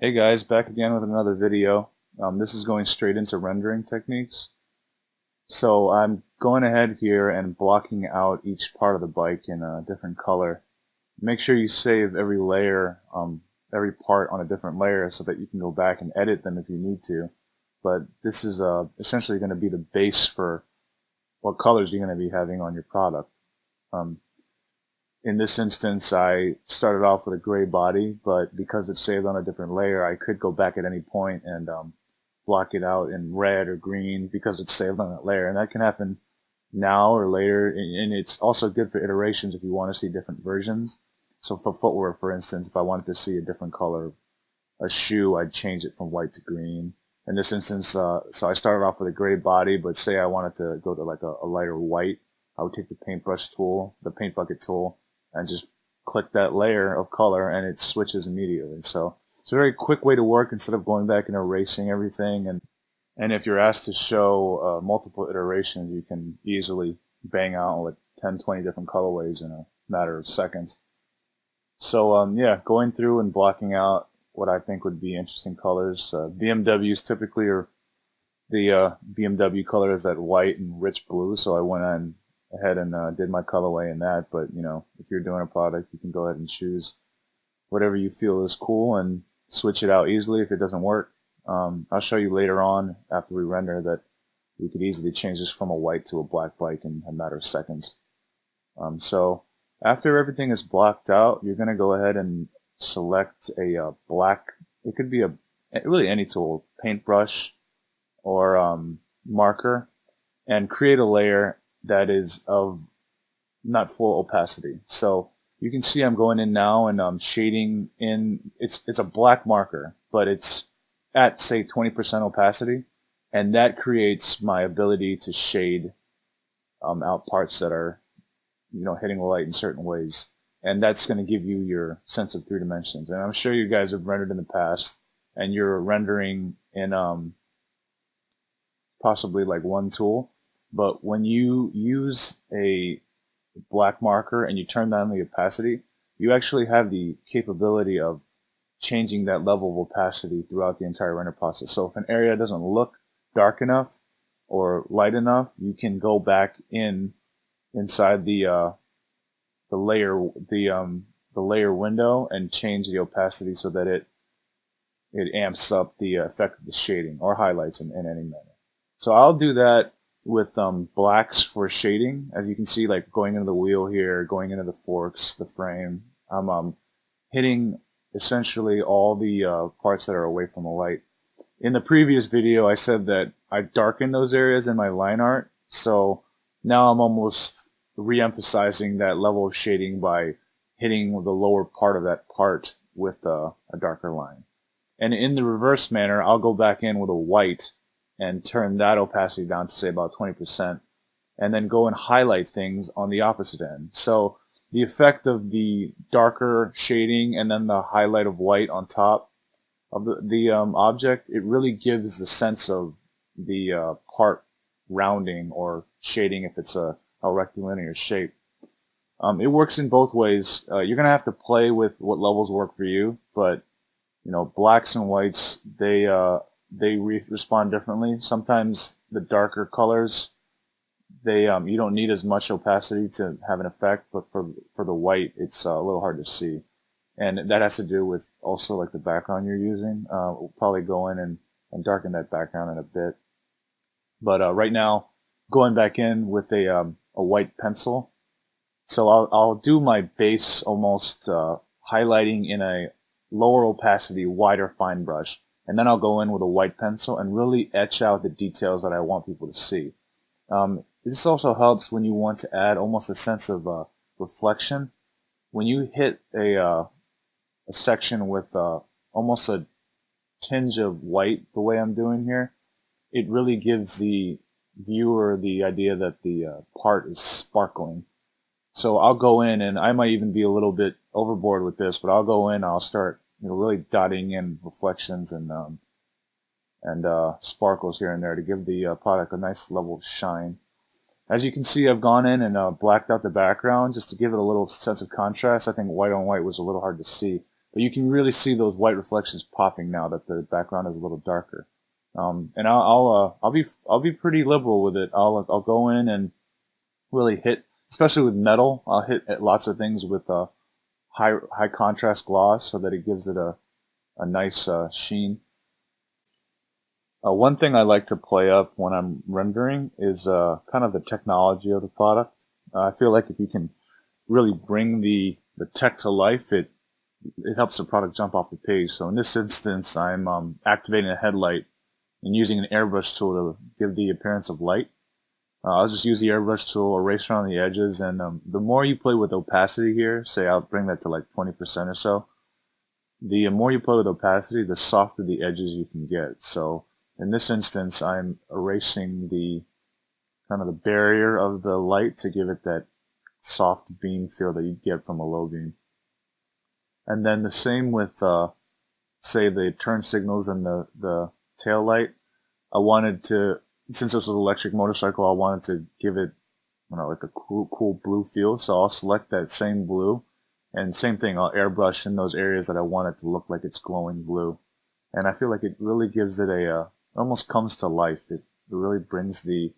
Hey guys, back again with another video. This is going straight into rendering techniques. So I'm going ahead here and blocking out each part of the bike in a different color. Make sure you save every layer, every part on a different layer so that you can go back and edit them if you need to. But this is essentially going to be the base for what colors you're going to be having on your product. Um, in this instance, I started off with a gray body, but because it's saved on a different layer, I could go back at any point and block it out in red or green because it's saved on that layer. And that can happen now or later, and it's also good for iterations if you want to see different versions. So for footwear, for instance, if I wanted to see a different color of a shoe, I'd change it from white to green. In this instance, so I started off with a gray body, but say I wanted to go to like a lighter white, I would take the paintbrush tool, the paint bucket tool, and just click that layer of color and it switches immediately. So it's a very quick way to work instead of going back and erasing everything. And if you're asked to show multiple iterations, you can easily bang out like 10, 20 different colorways in a matter of seconds. So yeah, going through and blocking out what I think would be interesting colors. BMWs typically are the BMW color is that white and rich blue, so I went on ahead and did my colorway in that. But you know, if you're doing a product, you can go ahead and choose whatever you feel is cool and switch it out easily if it doesn't work. I'll show you later on after we render that we could easily change this from a white to a black bike in a matter of seconds. So after everything is blocked out, you're going to go ahead and select a black, it could be really any tool, paintbrush or marker, and create a layer that is of not full opacity. So you can see I'm going in now and I'm shading in, it's a black marker, but it's at say 20% opacity, and that creates my ability to shade out parts that are, you know, hitting the light in certain ways. And that's going to give you your sense of three dimensions. And I'm sure you guys have rendered in the past, and you're rendering in possibly like one tool. But when you use a black marker and you turn down the opacity, you actually have the capability of changing that level of opacity throughout the entire render process. So if an area doesn't look dark enough or light enough, you can go back inside the layer the layer window and change the opacity so that it amps up the effect of the shading or highlights in any manner. So I'll do that with blacks for shading. As you can see, like going into the wheel here, going into the forks, the frame, I'm hitting essentially all the parts that are away from the light. In the previous video, I said that I darkened those areas in my line art, so now I'm almost re-emphasizing that level of shading by hitting the lower part of that part with a darker line. And in the reverse manner, I'll go back in with a white and turn that opacity down to say about 20%, and then go and highlight things on the opposite end. So the effect of the darker shading and then the highlight of white on top of the object, it really gives the sense of the part rounding or shading if it's a rectilinear shape. It works in both ways. You're going to have to play with what levels work for you, but you know, blacks and whites, they respond differently. Sometimes the darker colors, you don't need as much opacity to have an effect, but for the white, it's a little hard to see, and that has to do with also like the background you're using. We'll probably go in and darken that background in a bit, but right now, going back in with a white pencil. So I'll do my base almost highlighting in a lower opacity, wider fine brush. And then I'll go in with a white pencil and really etch out the details that I want people to see. This also helps when you want to add almost a sense of reflection. When you hit a section with almost a tinge of white, the way I'm doing here, it really gives the viewer the idea that the part is sparkling. So I'll go in, and I might even be a little bit overboard with this, but I'll go in, I'll start, you know, really dotting in reflections and sparkles here and there to give the product a nice level of shine. As you can see, I've gone in and blacked out the background just to give it a little sense of contrast. I think white on white was a little hard to see. but you can really see those white reflections popping now that the background is a little darker. And I'll be pretty liberal with it. I'll go in and really hit, especially with metal. I'll hit at lots of things with high contrast gloss so that it gives it a nice sheen. One thing I like to play up when I'm rendering is kind of the technology of the product. I feel like if you can really bring the tech to life, it helps the product jump off the page. So in this instance, I'm activating a headlight and using an airbrush tool to give the appearance of light. I'll just use the airbrush tool, erase around the edges, and the more you play with opacity here, say I'll bring that to like 20% or so, the more you play with opacity, the softer the edges you can get. So in this instance, I'm erasing the kind of the barrier of the light to give it that soft beam feel that you get from a low beam. And then the same with, say, the turn signals and the tail light. I wanted to, since this was an electric motorcycle, I wanted to give it, like a cool blue feel. So I'll select that same blue, and same thing, I'll airbrush in those areas that I want it to look like it's glowing blue. And I feel like it really gives it almost comes to life. It really brings the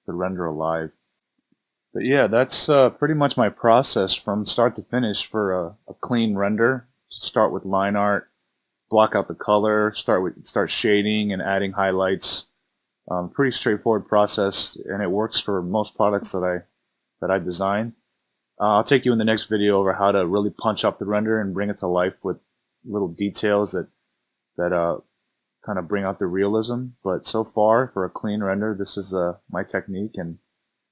render alive. But yeah, that's pretty much my process from start to finish for a clean render. Start with line art, block out the color, start shading and adding highlights. Pretty straightforward process, and it works for most products that I design. I'll take you in the next video over how to really punch up the render and bring it to life with little details that kind of bring out the realism. But so far, for a clean render, this is my technique, and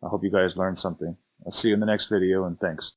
I hope you guys learned something. I'll see you in the next video, and thanks.